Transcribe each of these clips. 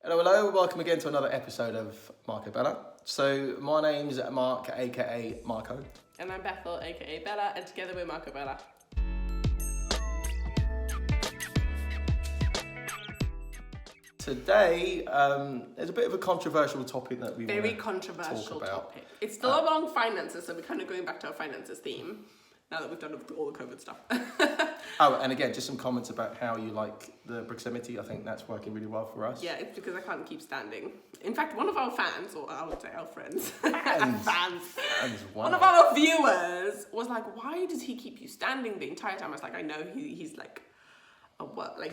Hello, welcome again to another episode of Marco Bella. So my name's Mark, aka Marco. And I'm Bethel, aka Bella, and together we're Marco Bella. Today, there's a bit of a controversial topic that we Very want to controversial talk about. topic. It's still along finances, so we're kind of going back to our finances theme now that we've done all the COVID stuff. Oh, and again, just some comments about how you like the proximity. I think that's working really well for us. Yeah, it's because I can't keep standing. In fact, one of our fans, or I would say our friends, Fans, wow. one of our viewers was like, "Why does he keep you standing the entire time?" I was like, "I know he's like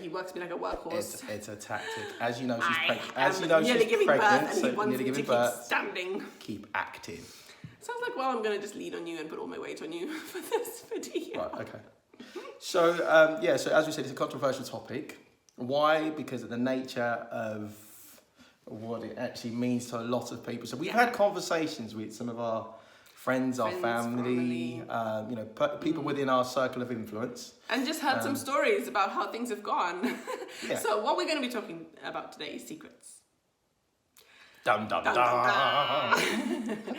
he works me like a workhorse." It's a tactic. As you know, she's pregnant. As you know, she's pregnant, birth, and so he wants nearly me to giving keep birth. standing. Keep acting. So I was like, well, I'm going to just lean on you and put all my weight on you for this video. Right, okay. So, so as we said, it's a controversial topic. Why? Because of the nature of what it actually means to a lot of people. So we've had conversations with some of our friends, our family. People within our circle of influence. And just heard some stories about how things have gone. Yeah. So what we're going to be talking about today is secrets. Dum, dum, Dun, dum. dun, dun.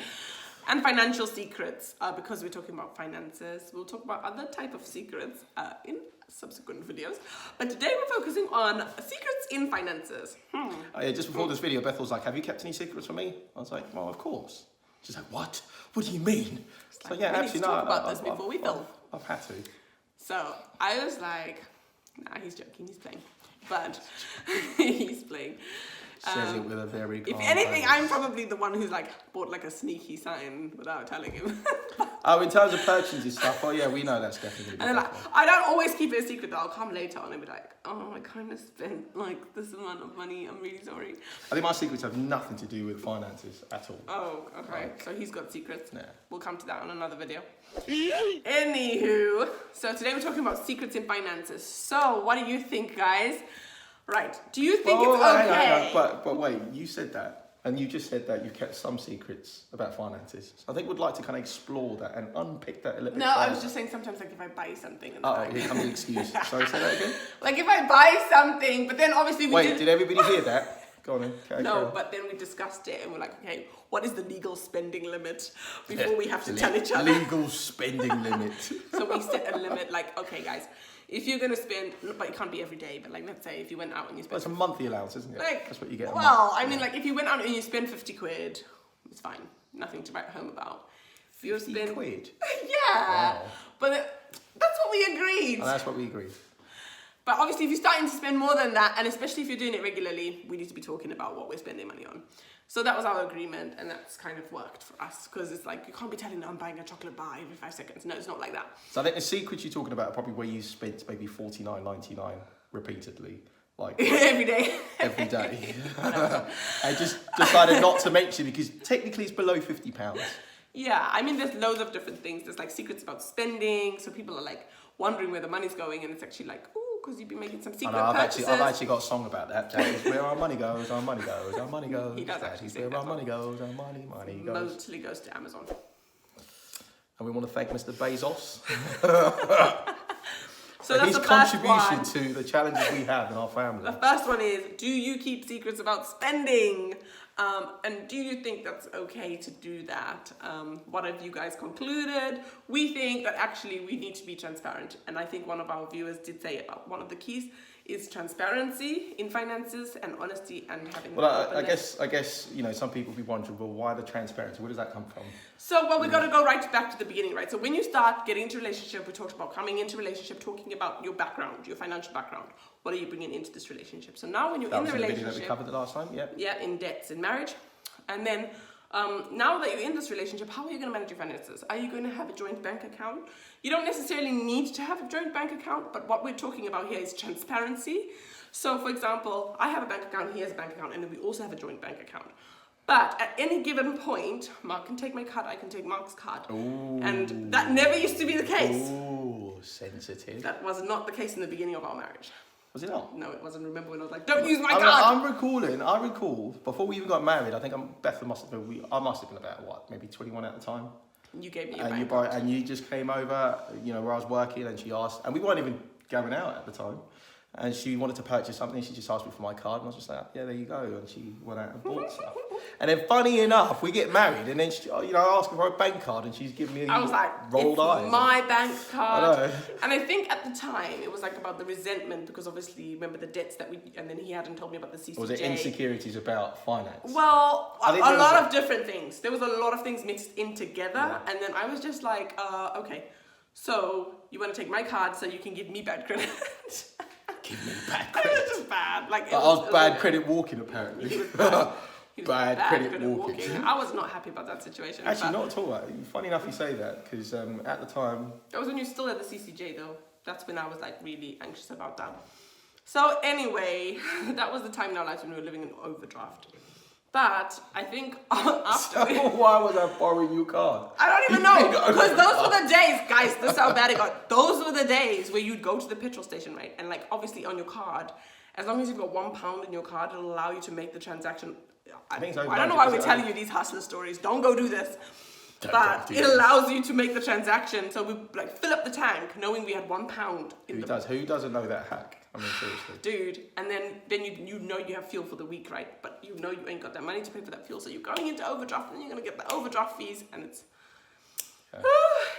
And financial secrets, because we're talking about finances. We'll talk about other type of secrets in subsequent videos. But today we're focusing on secrets in finances. Oh, yeah, just before this video, Beth was like, have you kept any secrets from me? I was like, well, of course. She's like, what? What do you mean? Like, we need to talk about this before we film. I've had to. So I was like, nah, he's joking, he's playing. But he's playing. Says it with a very If anything, I'm probably the one who's like bought like a sneaky sign without telling him. Oh, in terms of purchasing stuff, oh yeah, we know that's definitely. And then like, I don't always keep it a secret though. I'll come later on and be like, oh, I kind of spent like this amount of money. I'm really sorry. I think my secrets have nothing to do with finances at all. Oh, okay. So he's got secrets. Yeah. We'll come to that on another video. Anywho, so today we're talking about secrets in finances. So what do you think, guys? Right. Do you think it's okay? Hang on. But wait, you said that, and you just said that you kept some secrets about finances. So I think we'd like to kind of explore that and unpick that a little bit. No, I was just saying sometimes like if I buy something. And here comes the excuse. Sorry, say that again. Like if I buy something, but then obviously did everybody hear that? Go on then. Okay, no, but then we discussed it and we're like, okay, what is the legal spending limit before we have to tell each other? Legal spending limit. So we set a limit like, okay, guys, if you're going to spend, but it can't be every day, but like, let's say if you went out and you spent... Well, it's a monthly allowance, isn't it? Like, that's what you get. Well, I mean, like if you went out and you spend 50 quid, it's fine. Nothing to write home about. If you 50 quid? Yeah. Wow. But that's what we agreed. Oh, that's what we agreed. But obviously, if you're starting to spend more than that, and especially if you're doing it regularly, we need to be talking about what we're spending money on. So that was our agreement, and that's kind of worked for us, because it's like, you can't be telling them I'm buying a chocolate bar every 5 seconds. No, it's not like that. So I think the secrets you're talking about are probably where you spent maybe $49.99 repeatedly. Like every day. Every day. I just decided not to mention it because technically it's below £50. Yeah, I mean, there's loads of different things. There's like secrets about spending, so people are like wondering where the money's going, and it's actually like, ooh, because you've been making some secret purchases. I've actually got a song about that. That is where our money goes, our money goes, our money goes. He does that actually is sing where that our song. money goes, our money goes. Mostly goes to Amazon. And we want to thank Mr. Bezos So for that's his the first contribution one. to the challenges we have in our family. The first one is, do you keep secrets about spending? And do you think that's okay to do that? What have you guys concluded? We think that actually we need to be transparent. And I think one of our viewers did say about one of the keys is transparency in finances and honesty and having. Well, I guess some people will be wondering, well, why the transparency? Where does that come from? So, well, we got to go right back to the beginning, right? So when you start getting into a relationship, we talked about coming into a relationship, talking about your background, your financial background. What are you bringing into this relationship? So now when you're in the relationship, that we covered it last time, yeah. Yeah, in debts in marriage, and then now that you're in this relationship, how are you going to manage your finances? Are you going to have a joint bank account? You don't necessarily need to have a joint bank account, but what we're talking about here is transparency. So, for example, I have a bank account, he has a bank account, and then we also have a joint bank account. But at any given point, Mark can take my card, I can take Mark's card. Ooh. And that never used to be the case. Ooh, sensitive. That was not the case in the beginning of our marriage. Was it not? No, it wasn't. Remember when I was like, don't use my card? I recall, before we even got married, I think Beth must have been about, what, maybe 21 at the time? You gave me your bank card. And you just came over, where I was working, and she asked, and we weren't even going out at the time. And she wanted to purchase something. She just asked me for my card, and I was just like, yeah, there you go. And she went out and bought stuff. And then, funny enough, we get married, and then she, I ask her for a bank card, and she's giving me I was like, rolled eyes. My bank card. I know. And I think at the time it was like about the resentment, because obviously remember the debts that and then he hadn't told me about the CCJ. Or was it insecurities about finance? Well, a lot of different things. There was a lot of things mixed in together, and then I was just like, okay, so you want to take my card so you can give me bad credit? Give me bad It credit. was just bad. Like, I was bad credit walking, apparently. He was bad. He was Bad credit walking. I was not happy about that situation. Actually, not at all. Funny enough you say that, because at the time... That was when you were still at the CCJ, though. That's when I was like really anxious about that. So anyway, that was the time in our lives when we were living in overdraft. But I think after... Why was I borrowing your card? I don't even know. Because those were the days, guys, this is how bad it got. Those were the days where you'd go to the petrol station, right? And like, obviously on your card, as long as you've got £1 in your card, it'll allow you to make the transaction. I don't know why we're telling you these hustler stories. Don't go do this. But it allows you to make the transaction. So we like fill up the tank knowing we had £1 in Who doesn't know that hack? I mean, seriously. Dude, and then you know you have fuel for the week, right? But you know you ain't got that money to pay for that fuel. So you're going into overdraft and you're going to get the overdraft fees and it's... Okay.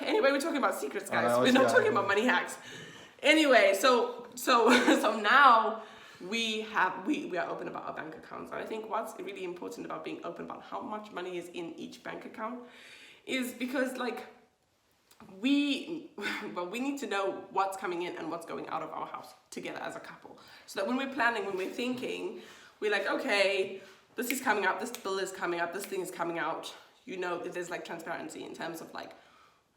Anyway, we're talking about secrets, guys. We're not talking about money hacks. Anyway, so now we are open about our bank accounts. And I think what's really important about being open about how much money is in each bank account is because like we need to know what's coming in and what's going out of our house together as a couple. So that when we're planning, when we're thinking, we're like, okay, this is coming up, this bill is coming up, this thing is coming out. You know, there's like transparency in terms of like,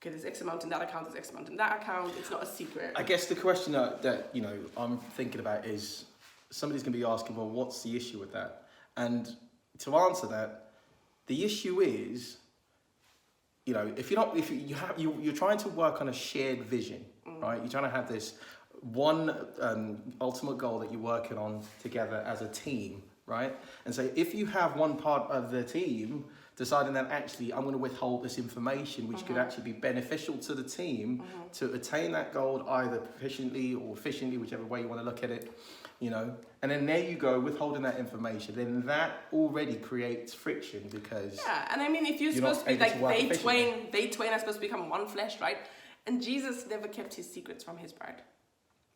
okay, there's X amount in that account, there's X amount in that account. It's not a secret. I guess the question that you know I'm thinking about is somebody's going to be asking, well, what's the issue with that? And to answer that, the issue is, you know, you're trying to work on a shared vision, right? You're trying to have this one ultimate goal that you're working on together as a team, right? And so if you have one part of the team deciding that actually I'm going to withhold this information which could actually be beneficial to the team to attain that goal either proficiently or efficiently, whichever way you want to look at it, you know, and then there you go, withholding that information, then that already creates friction because... Yeah, and I mean, if you're supposed to be like, they twain are supposed to become one flesh, right? And Jesus never kept his secrets from his bride,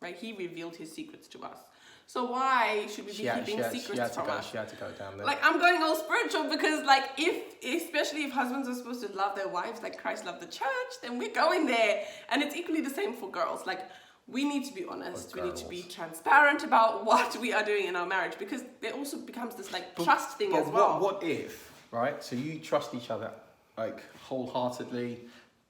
right? He revealed his secrets to us. So why should we be keeping secrets from us? She had to go down there. Like, I'm going all spiritual because, like, especially if husbands are supposed to love their wives like Christ loved the church, then we're going there. And it's equally the same for girls. Like, we need to be honest. We need to be transparent about what we are doing in our marriage because there also becomes this, like, trust thing as well. What if, right? So you trust each other, like, wholeheartedly,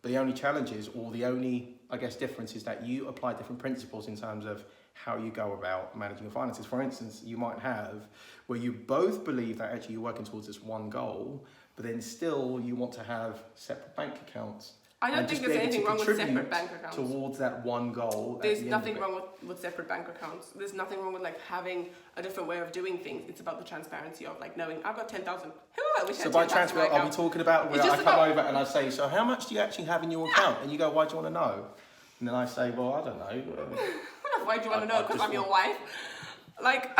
but the only challenge is, or the only, I guess, difference is that you apply different principles in terms of how you go about managing your finances. For instance, you might have where you both believe that actually you're working towards this one goal, but then still you want to have separate bank accounts. I don't think there's anything wrong with separate bank accounts. Towards that one goal. There's nothing wrong with separate bank accounts. There's nothing wrong with like having a different way of doing things. It's about the transparency of like knowing I've got 10,000. I wish I had 10,000. So by transparent, are we talking about where I come over and I say, so how much do you actually have in your account? And you go, why do you want to know? And then I say, well, I don't know. Why do you want to know? Because I'm your wife. Like,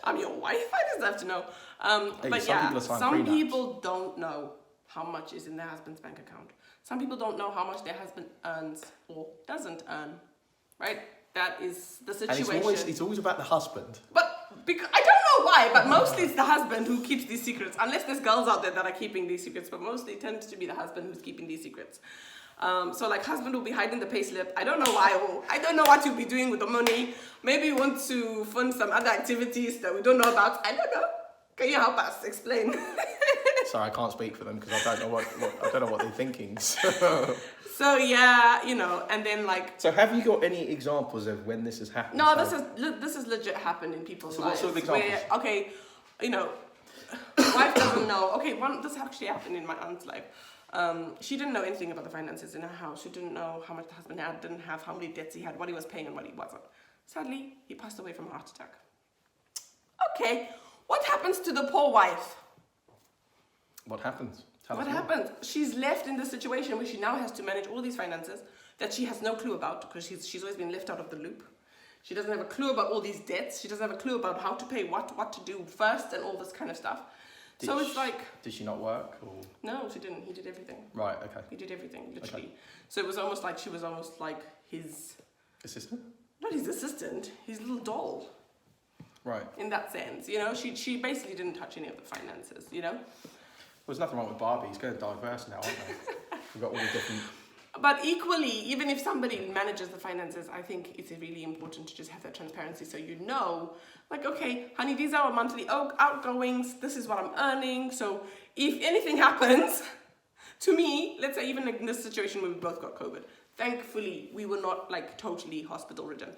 I'm your wife. I deserve to know. But yeah, some people don't know how much is in their husband's bank account. Some people don't know how much their husband earns or doesn't earn. Right? That is the situation. And it's always about the husband. But because, I don't know why, but mostly it's the husband who keeps these secrets. Unless there's girls out there that are keeping these secrets, but mostly it tends to be the husband who's keeping these secrets. So like husband will be hiding the payslip. I don't know why. I don't know what you'll be doing with the money. Maybe you want to fund some other activities that we don't know about. I don't know. Can you help us explain? Sorry, I can't speak for them because I don't know what they're thinking. So yeah, you know, and then like. So have you got any examples of when this has happened? No, this is legit happened in people's lives. What sort of examples? Where, okay, you know, wife doesn't know. Okay, this actually happened in my aunt's life. She didn't know anything about the finances in her house. She didn't know how much the husband had, didn't have, how many debts he had, what he was paying and what he wasn't. Sadly, he passed away from a heart attack. Okay, what happens to the poor wife? What happens? What happens? She's left in this situation where she now has to manage all these finances that she has no clue about because she's always been left out of the loop. She doesn't have a clue about all these debts. She doesn't have a clue about how to pay what to do first and all this kind of stuff. So it's like... Did she not work? Or? No, she didn't. He did everything. Right, okay. He did everything, literally. Okay. So it was almost like she was almost like his... Assistant? Not his assistant, his little doll. Right. In that sense, you know, she basically didn't touch any of the finances, you know. Well, there's nothing wrong with Barbie. It's going diverse now, aren't they? We've got all the different... But equally, even if somebody manages the finances, I think it's really important to just have that transparency so you know, like, okay, honey, these are our monthly outgoings. This is what I'm earning. So if anything happens to me, let's say even in this situation where we both got COVID, thankfully, we were not like totally hospital ridden.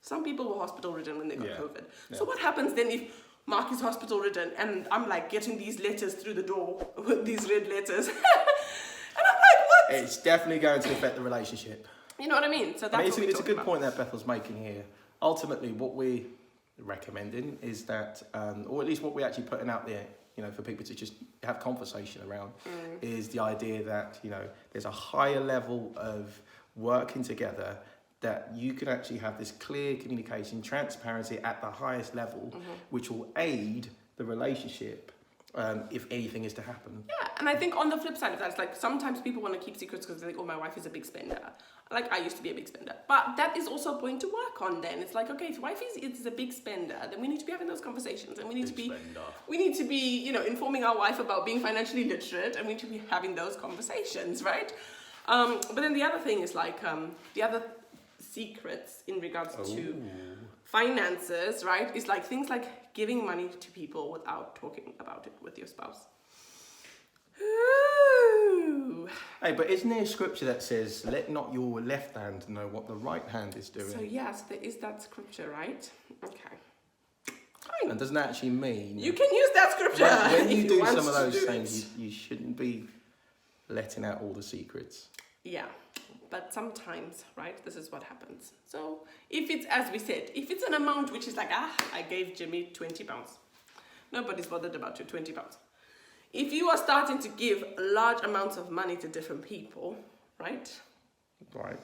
Some people were hospital ridden when they got COVID. Yeah. So what happens then if Mark is hospital ridden and I'm like getting these letters through the door with these red letters? And I'm like, what? It's definitely going to affect the relationship. You know what I mean? So that's it's a good point that Bethel's making here. Ultimately, what we're recommending is that, or at least what we're actually putting out there, you know, for people to just have conversation around, is the idea that, you know, there's a higher level of working together, that you can actually have this clear communication, transparency at the highest level, which will aid the relationship if anything is to happen. Yeah, and I think on the flip side of that, it's like sometimes people want to keep secrets because they think, oh, my wife is a big spender. Like, I used to be a big spender. But that is also a point to work on then. It's like, okay, if wife is a big spender, then we need to be having those conversations, and we need to be, you know, informing our wife about being financially literate, and we need to be having those conversations, right? But then the other thing is like, the other secrets in regards to finances, right, is like things like giving money to people without talking about it with your spouse. Ooh. Hey, but isn't there a scripture that says, let not your left hand know what the right hand is doing? So yes, there is that scripture, right? Okay. Fine. And doesn't that actually mean... You can use that scripture. When you do some of those things, you shouldn't be letting out all the secrets. Yeah. But sometimes, right, this is what happens. So if it's, as we said, if it's an amount which is like, I gave Jimmy 20 pounds. Nobody's bothered about your 20 pounds. If you are starting to give large amounts of money to different people, right? Right.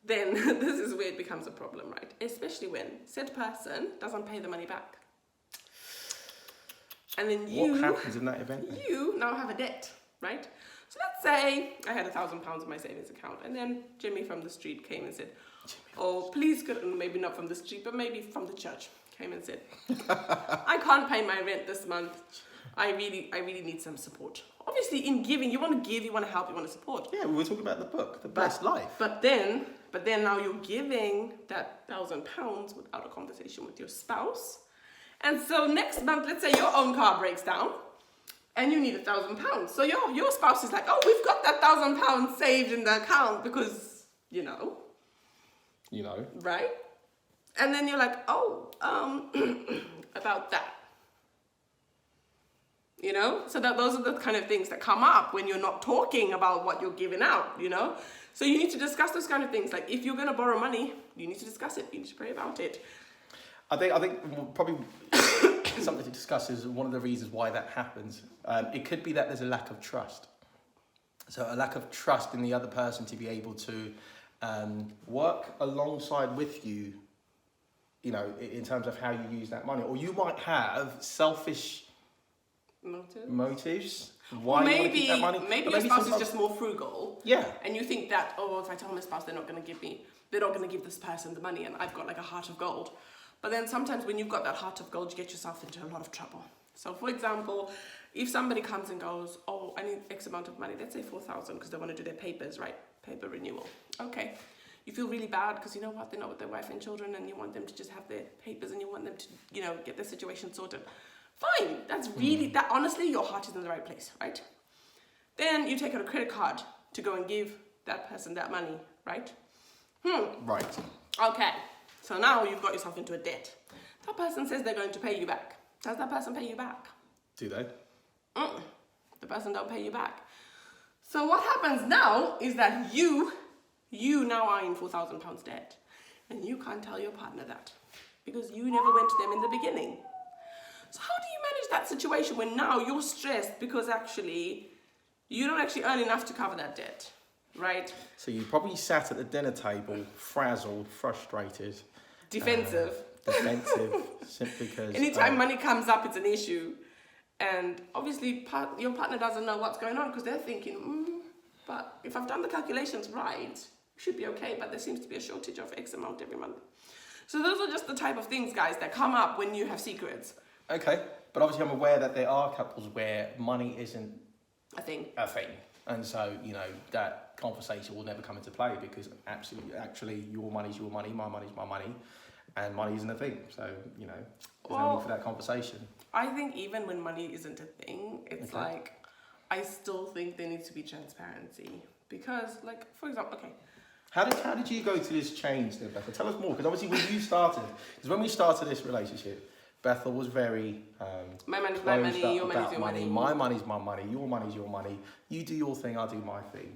Then this is where it becomes a problem, right? Especially when said person doesn't pay the money back. And then what happens in that event? You now have a debt, right? So let's say I had £1,000 in my savings account, and then Jimmy from the street came and said, oh, please, maybe not from the street, but maybe from the church, came and said, I can't pay my rent this month. I really need some support. Obviously, in giving, you want to give, you want to help, you want to support. Yeah, we were talking about the book, The Best Life. But then now you're giving that £1,000 without a conversation with your spouse. And so next month, let's say your own car breaks down, and you need £1,000. So your spouse is like, oh, we've got that £1,000 saved in the account because, you know. Right? And then you're like, oh, about that. You know? So those are the kind of things that come up when you're not talking about what you're giving out, you know? So you need to discuss those kind of things. Like, if you're going to borrow money, you need to discuss it. You need to pray about it. I think probably something to discuss is one of the reasons why that happens. It could be that there's a lack of trust. So a lack of trust in the other person to be able to work alongside with you, you know, in terms of how you use that money. Or you might have selfish motives. Why you want to keep that money? Maybe your spouse is just more frugal. Yeah. And you think that, oh, if I tell my spouse, they're not going to give this person the money, and I've got like a heart of gold. But then sometimes when you've got that heart of gold, you get yourself into a lot of trouble. So for example, if somebody comes and goes, oh, I need X amount of money, let's say 4,000 because they want to do their papers, right? Paper renewal. Okay. You feel really bad because you know what? They're not with their wife and children, and you want them to just have their papers, and you want them to, you know, get their situation sorted. Fine. That's really, that honestly, your heart is in the right place, right? Then you take out a credit card to go and give that person that money, right? Right. Okay. So now you've got yourself into a debt. That person says they're going to pay you back. Does that person pay you back? Do they? The person don't pay you back. So what happens now is that you now are in £4,000 debt. And you can't tell your partner that. Because you never went to them in the beginning. So how do you manage that situation when now you're stressed because actually you don't actually earn enough to cover that debt, right? So you probably sat at the dinner table, frazzled, frustrated, defensive. Simply because... Anytime money comes up, it's an issue. And obviously, your partner doesn't know what's going on because they're thinking, but if I've done the calculations right, should be okay, but there seems to be a shortage of X amount every month. So those are just the type of things, guys, that come up when you have secrets. Okay, but obviously I'm aware that there are couples where money isn't a thing. And so, that conversation will never come into play because actually your money's your money, my money's my money, and money isn't a thing. So, there's no need for that conversation. I think even when money isn't a thing, it's like, I still think there needs to be transparency. Because, like, for example, How did you go to this change then, Bethel? Tell us more, because obviously when you started, because when we started this relationship, Bethel was very my money's my money, your money's your money. My money's my money, your money's your money. You do your thing, I'll do my thing.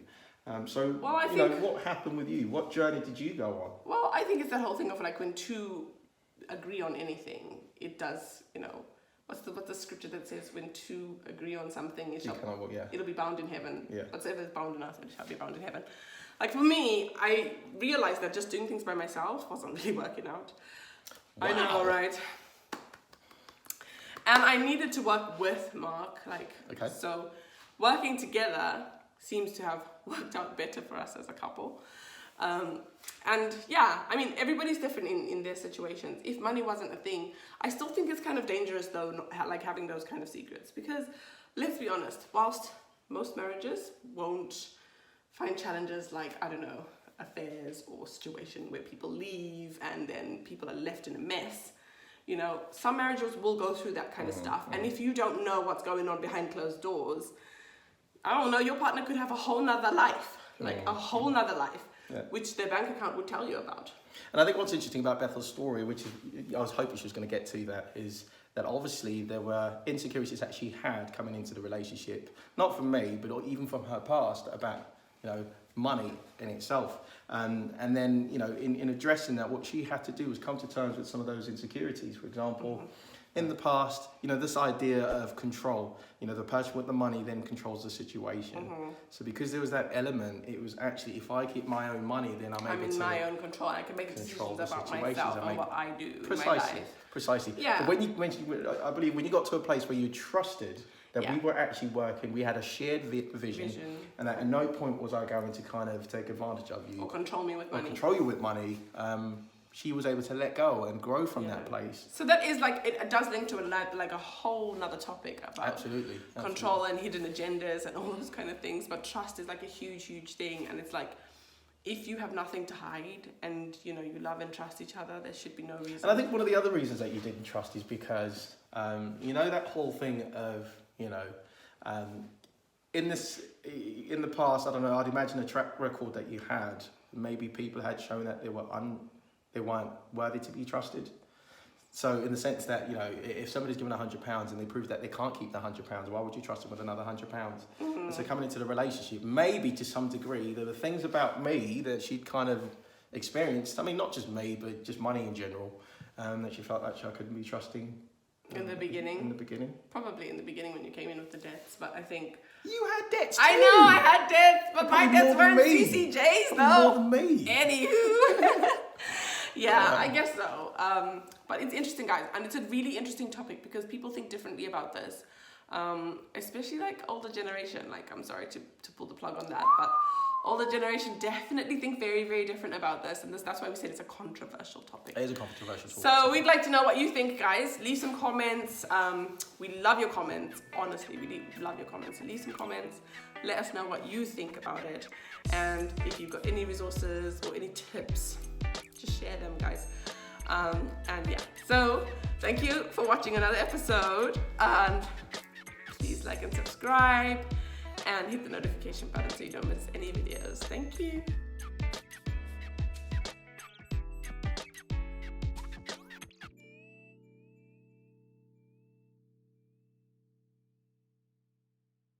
What happened with you? What journey did you go on? Well, I think it's that whole thing of like when two agree on anything, it does, what's the scripture that says when two agree on something, it'll be bound in heaven. Yeah. Whatsoever is bound on earth, it shall be bound in heaven. Like for me, I realized that just doing things by myself wasn't really working out. Wow. I know, right? And I needed to work with Mark, so working together seems to have worked out better for us as a couple. Everybody's different in their situations. If money wasn't a thing, I still think it's kind of dangerous though, having those kind of secrets, because let's be honest, whilst most marriages won't find challenges like, affairs or situation where people leave and then people are left in a mess, some marriages will go through that kind of stuff. And if you don't know what's going on behind closed doors, your partner could have a whole nother life, which their bank account would tell you about. And I think what's interesting about Bethel's story, which I was hoping she was going to get to that, is that obviously there were insecurities that she had coming into the relationship, not from me, but even from her past, about, money in itself. And then, in addressing that, what she had to do was come to terms with some of those insecurities. For example, in the past, this idea of control, the person with the money then controls the situation. So because there was that element, it was actually, if I keep my own money, then I'm able to... in my own control. I can make decisions about myself and what I do in my life. Precisely. Yeah. But I believe when you got to a place where you trusted that we were actually working, we had a shared vision, and at no point was I going to kind of take advantage of you. Or control me with money. Control you with money. She was able to let go and grow from that place. So that is it does link to a whole nother topic about control and hidden agendas and all those kind of things. But trust is like a huge, huge thing. And it's like, if you have nothing to hide and, you love and trust each other, there should be no reason. And I think one of the other reasons that you didn't trust is because, that whole thing of, in the past, I'd imagine a track record that you had, maybe people had shown that they weren't worthy to be trusted. So in the sense that, if somebody's given £100 and they prove that they can't keep the £100, why would you trust them with another £100? And so coming into the relationship, maybe to some degree, there were things about me that she'd kind of experienced. I mean, not just me, but just money in general, that she felt like I couldn't be trusting. In the beginning? In the beginning. Probably in the beginning when you came in with the debts, but I think... You had debts too! I know, I had debts, but my debts weren't CCJs though. More than me. Anywho. Yeah, I guess so. But it's interesting, guys, and it's a really interesting topic because people think differently about this. Especially older generation. I'm sorry to pull the plug on that, but older generation definitely think very, very different about this, and that's why we said it's a controversial topic. It is a controversial topic. So we'd like to know what you think, guys. Leave some comments. We love your comments. Honestly, we love your comments. Leave some comments. Let us know what you think about it, and if you've got any resources or any tips, just share them, guys. So thank you for watching another episode, and please like and subscribe and hit the notification button so you don't miss any videos. Thank you.